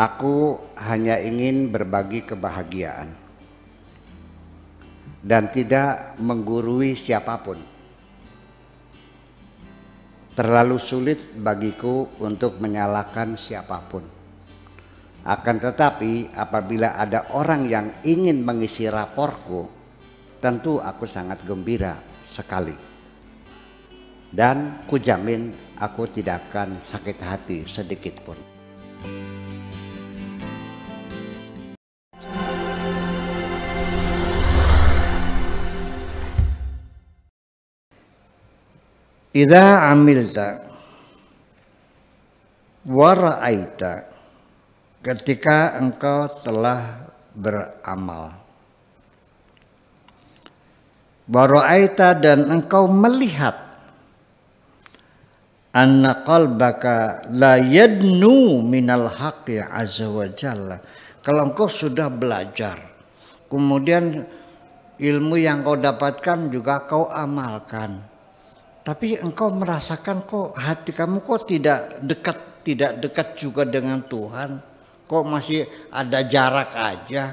Aku hanya ingin berbagi kebahagiaan dan tidak menggurui siapapun. Terlalu sulit bagiku untuk menyalahkan siapapun. Akan tetapi apabila ada orang yang ingin mengisi raporku, tentu aku sangat gembira sekali. Dan kujamin aku tidak akan sakit hati sedikit pun. Idza amilta wa ra'aita, ketika engkau telah beramal, wa ra'aita, dan engkau melihat, anna qalbaka la yadnu minal haqqi azza wa jalla, kalau engkau sudah belajar, kemudian ilmu yang kau dapatkan juga kau amalkan, tapi engkau merasakan kok hati kamu kok tidak dekat juga dengan Tuhan, kok masih ada jarak aja.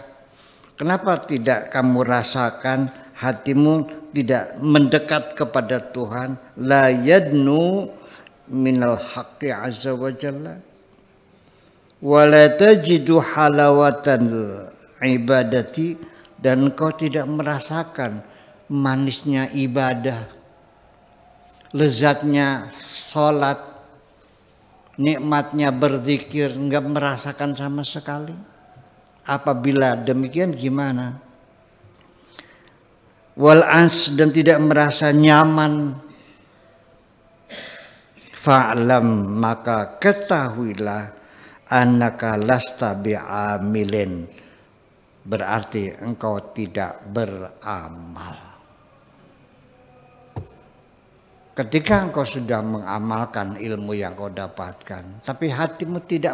Kenapa tidak kamu rasakan hatimu tidak mendekat kepada Tuhan? La yadnu minal haqqi azza wa jalla wa la tajidu halawatan ibadati, dan engkau tidak merasakan manisnya ibadah, lezatnya sholat, nikmatnya berzikir, enggak merasakan sama sekali. Apabila demikian gimana? Wal ans, dan tidak merasa nyaman, fa'lam, maka ketahuilah, annaka lasta bi'amilin, berarti engkau tidak beramal. Ketika engkau sudah mengamalkan ilmu yang kau dapatkan, tapi hatimu tidak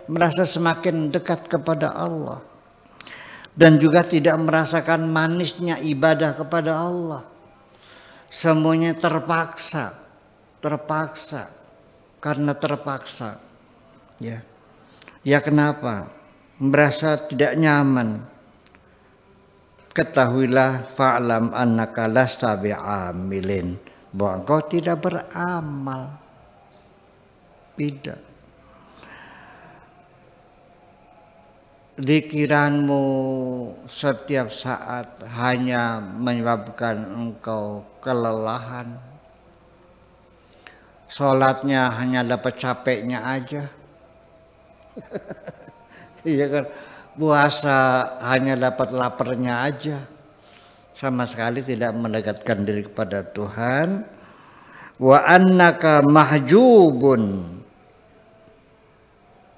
merasa semakin dekat kepada Allah, dan juga tidak merasakan manisnya ibadah kepada Allah, semuanya terpaksa karena terpaksa. Ya kenapa? Merasa tidak nyaman. Ketahuilah, fa'lam annaka lasta bi'amilin, bahwa engkau tidak beramal. Tidak. Zikiranmu setiap saat hanya menyebabkan engkau kelelahan. Sholatnya hanya dapat capeknya aja. Iya kan? Puasa hanya dapat laparnya aja, sama sekali tidak mendekatkan diri kepada Tuhan. Wa annaka mahjubun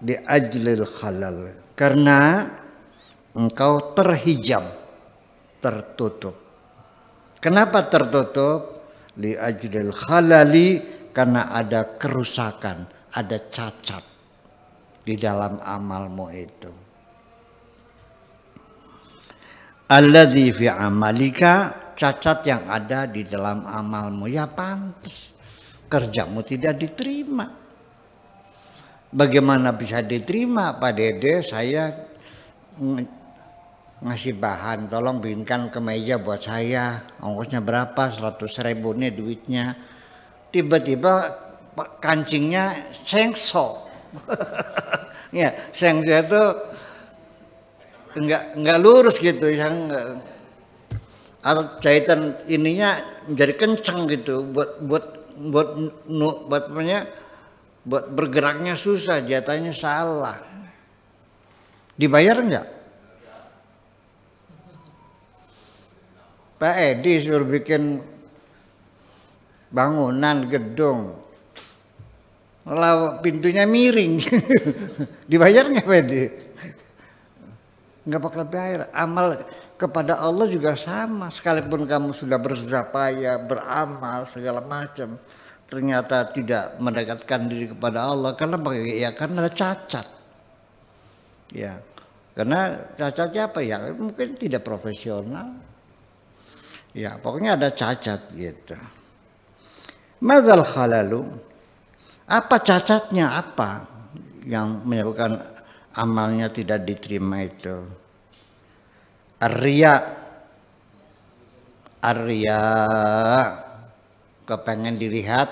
di ajlil khalal, karena engkau terhijab, tertutup. Kenapa tertutup? Li ajlil khalali, karena ada kerusakan, ada cacat di dalam amalmu itu. Alladzi fi amalika, cacat yang ada di dalam amalmu. Ya pantas kerjamu tidak diterima. Bagaimana bisa diterima, Pak Dede? Saya ngasih bahan, tolong bikinkan kemeja buat saya, ongkosnya berapa? 100.000 nih duitnya. Tiba-tiba kancingnya sengsok. Ya, sengsok itu enggak lurus gitu, yang atau jahitan ininya menjadi kenceng gitu, buat bergeraknya susah, jahitannya salah. Dibayar enggak? Pak Edi suruh bikin bangunan gedung, malah pintunya miring. Dibayar enggak Pak Edi? Enggak bakal bayar. Amal kepada Allah juga sama. Sekalipun kamu sudah bersusah payah, beramal segala macam, ternyata tidak mendekatkan diri kepada Allah. Karena ya karena ada cacat. Ya, karena cacatnya apa ya? Mungkin tidak profesional. Ya, pokoknya ada cacat gitu. Madzal khalalu? Apa cacatnya apa? yang menyebabkan amalnya tidak diterima itu. Ar-riya, kepengen dilihat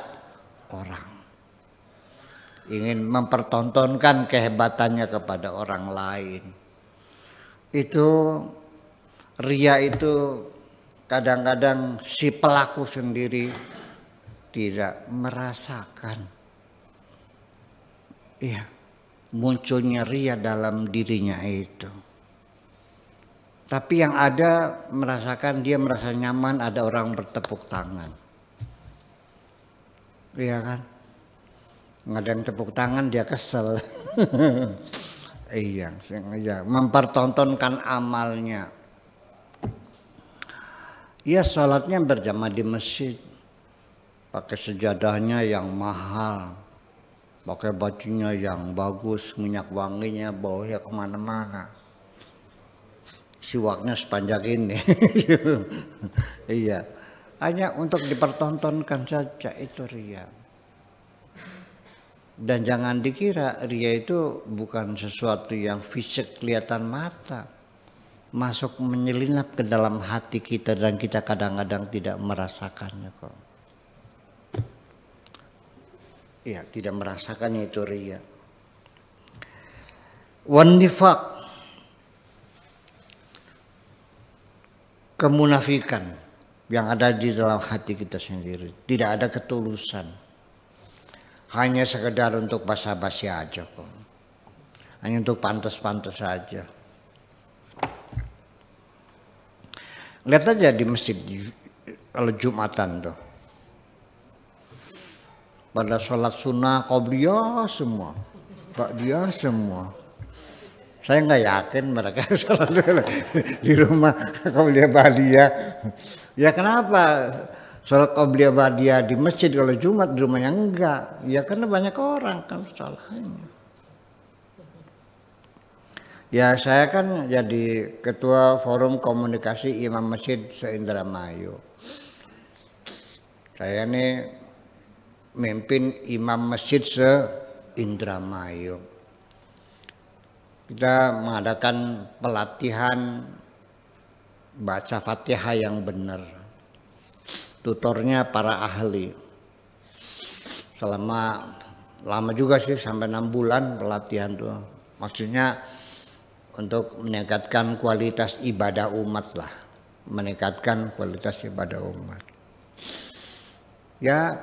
orang, ingin mempertontonkan kehebatannya kepada orang lain. Itu riya itu kadang-kadang si pelaku sendiri tidak merasakan. Iya, munculnya riya dalam dirinya itu. Tapi yang ada merasakan, dia merasa nyaman ada orang bertepuk tangan. Iya kan? Nggak ada yang tepuk tangan dia kesel. Iya, mempertontonkan amalnya. Iya, sholatnya berjamaah di masjid, pakai sejadahnya yang mahal, pakai bajunya yang bagus, minyak wanginya baunya kemana-mana, siwaknya sepanjang ini. Iya, hanya untuk dipertontonkan saja, itu riya. Dan jangan dikira riya itu bukan sesuatu yang fisik kelihatan mata, masuk menyelinap ke dalam hati kita dan kita kadang-kadang tidak merasakannya kok. Iya, tidak merasakannya, itu riya. Wan nifaq, kemunafikan yang ada di dalam hati kita sendiri, tidak ada ketulusan, hanya sekedar untuk basa-basi aja kok, hanya untuk pantas-pantas saja. Lihat aja di masjid kalau Jumatan tuh, pada sholat sunnah qobliyah semua, ba'diyah semua. Saya nggak yakin mereka sholat di rumah qobliyah ba'diyah. Ya kenapa sholat qobliyah ba'diyah di masjid, kalau Jumat di rumahnya enggak? Ya karena banyak orang kan salahnya. Ya saya kan jadi ketua forum komunikasi imam masjid se-Indramayu. Saya ini mimpin imam masjid se-Indramayu. Kita mengadakan pelatihan baca Fatihah yang benar. Tutornya para ahli. Selama lama juga sih, sampai 6 bulan pelatihan tuh. Maksudnya untuk meningkatkan kualitas ibadah umat lah, meningkatkan kualitas ibadah umat. Ya,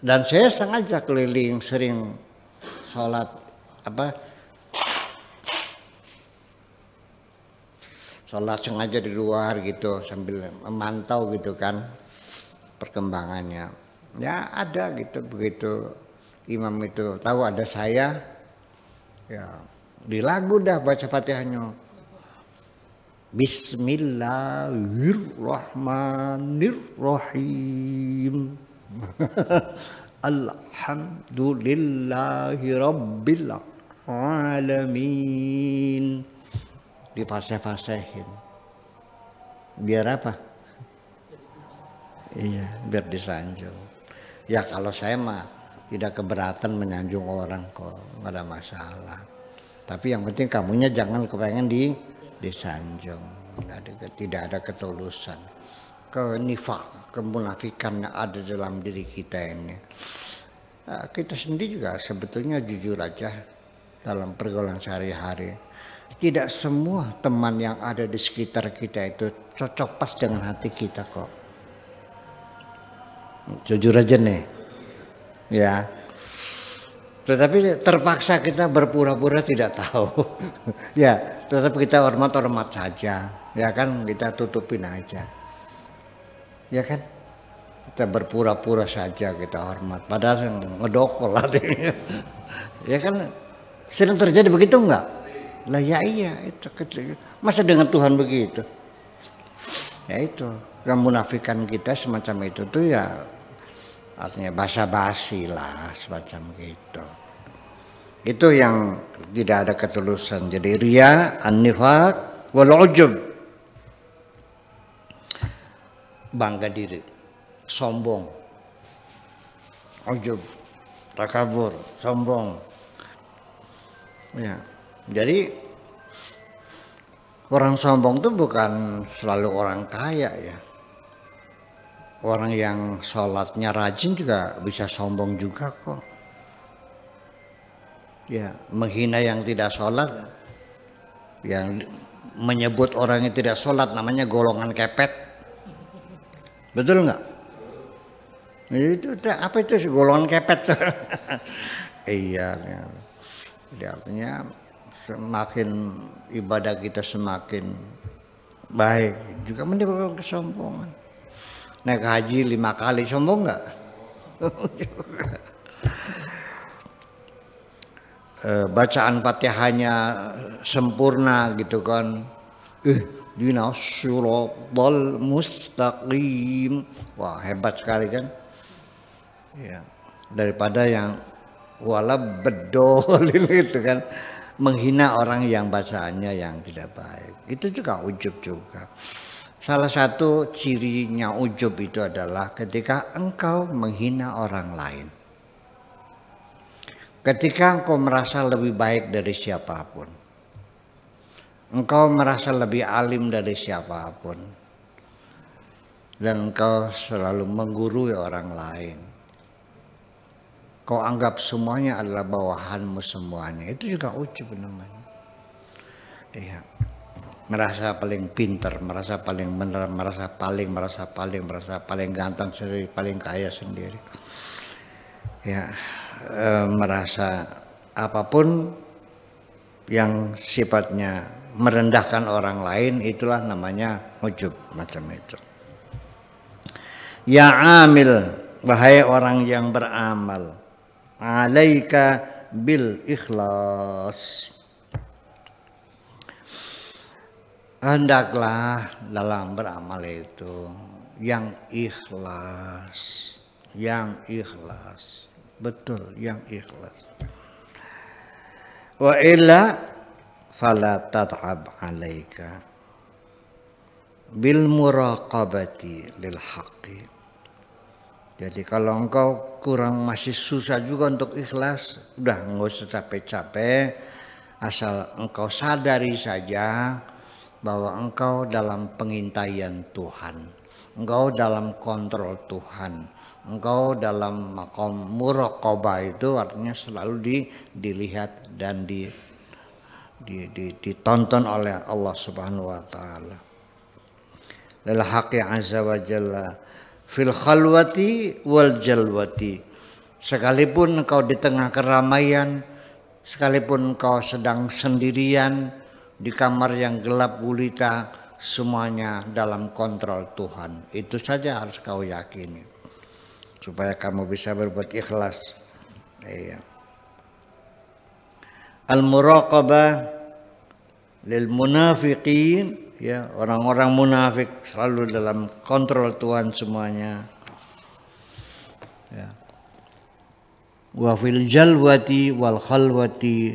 dan saya sengaja keliling, sering sholat sholat sengaja di luar gitu, sambil memantau gitu kan perkembangannya. Ya ada gitu, begitu imam itu tahu ada saya, ya di lagu dah baca Fatihahnya. Bismillahirrahmanirrahim. Alhamdulillahi rabbil alamin. Difasih-fasihin. Biar apa? Iya, biar disanjung. Ya kalau saya mah tidak keberatan menyanjung orang kok, nggak ada masalah. Tapi yang penting kamunya jangan kepengen disanjung. Tidak ada ketulusan. Kenifaq, kemunafikan yang ada dalam diri kita ini. Kita sendiri juga sebetulnya jujur aja dalam pergaulan sehari-hari. Tidak semua teman yang ada di sekitar kita itu cocok pas dengan hati kita kok. Jujur aja nih. Ya. Tetapi terpaksa kita berpura-pura tidak tahu. Ya, tetap kita hormat-hormat saja. Ya kan, kita tutupin aja. Ya kan? Kita berpura-pura saja kita hormat. Padahal ngedokol hatinya. Ya kan, sering terjadi begitu enggak? Lah ya iya, itu masa dengan Tuhan begitu? Ya itu, kemunafikan kita semacam itu tuh ya artinya basa-basi lah semacam gitu. Itu yang tidak ada ketulusan. Jadi riya, an-nifaq, wal ujub. Bangga diri, sombong. Ujub, takabur, sombong. Ya. Jadi orang sombong itu bukan selalu orang kaya ya. Orang yang sholatnya rajin juga bisa sombong juga kok. Ya, menghina yang tidak sholat, yang menyebut orang yang tidak sholat namanya golongan kepet. Betul nggak? Itu apa itu golongan kepet? Iya. Jadi artinya semakin ibadah kita semakin baik juga menimbulkan kesombongan. Naik haji 5 kali sombong nggak? Bacaan Fatihahnya sempurna gitu kan. Ihdinas siratal mustaqim. Wah, hebat sekali kan? Ya. Daripada yang wala bedolin itu kan, menghina orang yang bacaannya yang tidak baik. Itu juga ujub juga. Salah satu cirinya ujub itu adalah ketika engkau menghina orang lain. Ketika engkau merasa lebih baik dari siapapun. Engkau merasa lebih alim dari siapapun. Dan engkau selalu menggurui orang lain. Kau anggap semuanya adalah bawahanmu semuanya. Itu juga ujub namanya. Iya. Merasa paling pintar, merasa paling benar, merasa paling ganteng sendiri, paling kaya sendiri. Ya, merasa apapun yang sifatnya merendahkan orang lain, itulah namanya ujub macam itu. Ya amil, wahai orang yang beramal, alaika bil ikhlas. Hendaklah dalam beramal itu yang ikhlas, betul, yang ikhlas. Wa illa fala tat'ab alaika bil muraqabati lil haqqi. Jadi kalau engkau kurang masih susah juga untuk ikhlas, udah nggak usah capek-capek, asal engkau sadari saja bahwa engkau dalam pengintaian Tuhan, engkau dalam kontrol Tuhan, engkau dalam maqam muraqabah, itu artinya selalu dilihat dan ditonton oleh Allah Subhanahu wa taala. Lil haqqi azza wa jalla fil khalwati wal jalwati. Sekalipun engkau di tengah keramaian, sekalipun engkau sedang sendirian di kamar yang gelap gulita, semuanya dalam kontrol Tuhan. Itu saja harus kau yakini supaya kamu bisa berbuat ikhlas. Iya. Al-muraqabah lil munafiqin, ya, orang-orang munafik selalu dalam kontrol Tuhan semuanya. Ya. Wa fil jalwati wal khalwati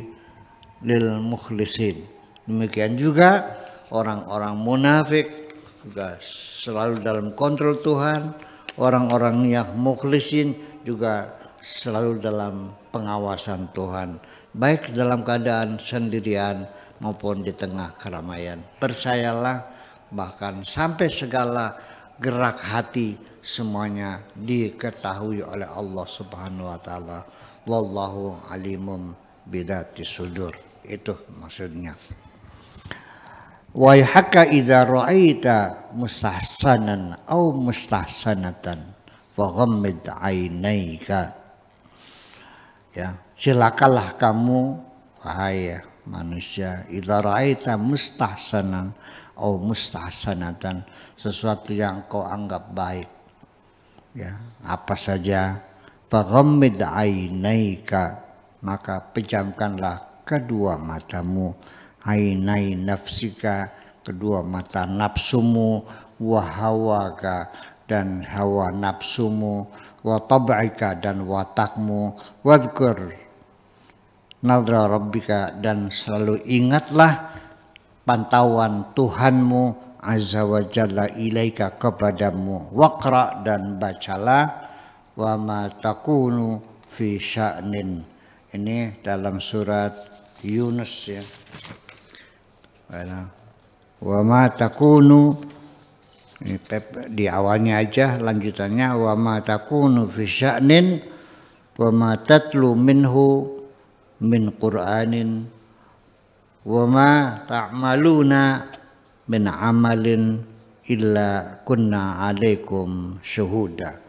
lil mukhlisin. Demikian juga orang-orang munafik juga selalu dalam kontrol Tuhan. Orang-orang yang mukhlisin juga selalu dalam pengawasan Tuhan, baik dalam keadaan sendirian maupun di tengah keramaian. Percayalah, bahkan sampai segala gerak hati semuanya diketahui oleh Allah Subhanahu wa taala. Wallahu alimum bidzati sudur. Itu maksudnya. Wa hakka idza ra'aita mustahsanan aw mustahsanatan fa ghammid 'ainaika. Ya, silakanlah kamu wahai manusia, idza ra'aita mustahsanan aw mustahsanatan, sesuatu yang kau anggap baik, ya, apa saja, fa ghammid 'ainaika, maka pejamkanlah kedua matamu, ainai nafsika, kedua mata nafsumu, wa hawaka, dan hawa nafsumu, wa tab'ika, dan watakmu, wadhkur nadra rabbika, dan selalu ingatlah pantauan Tuhanmu azza wa jalla ilaika, kepadamu, waqra, dan bacalah, wa ma takunu fi sya'nin. Ini dalam surat Yunus ya. Wa ma takunu, ini di awalnya aja, lanjutannya wa ma takunu fi sya'nin wa ma tatlu minhu min Qur'anin wa ma ta'maluna min amalin illa kunna alaikum syuhuda.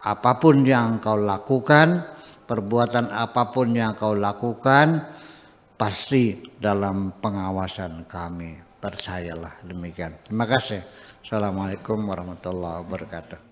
Apapun yang kau lakukan, perbuatan apapun yang kau lakukan, pasti dalam pengawasan kami. Percayalah demikian. Terima kasih. Assalamualaikum warahmatullahi wabarakatuh.